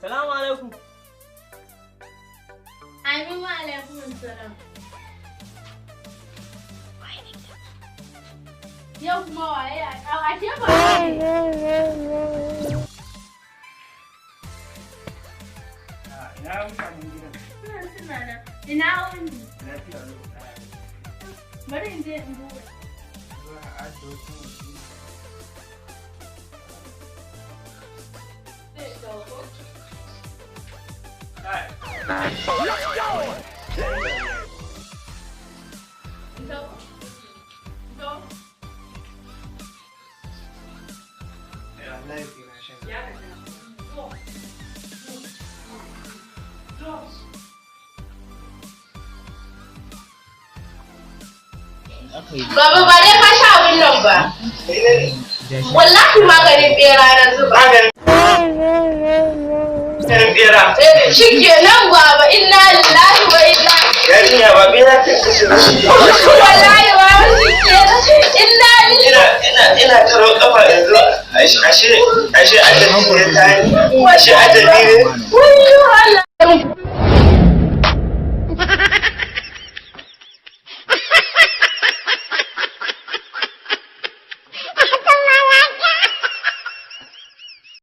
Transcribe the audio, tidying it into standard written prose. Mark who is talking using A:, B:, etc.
A: Salamu alaikum.
B: Amin wa alaikum salam. Yau kuma waye a ashe ba.
A: Ina mutanen gidan.
B: Suna nan. Ina wuni.
A: Lafiya lau.
B: Bari in je in duba.
A: Zuwa a ajiye wasu mutum.
B: Zai dauko. Baba ba dai ka sha abin nan ba. Wallahi maganin bera na zuba.
A: Maganin bera.
B: Shikenan baba inna lillahi wa inna
A: Yarinya ba bera ta kashe shi.
B: Wallahi ba shikenan inna lillahi.
A: Ina taro kafa yanzu. Ashe ajabi ne ta ni. Ashe ajabi ne.
B: Wayyo Allah.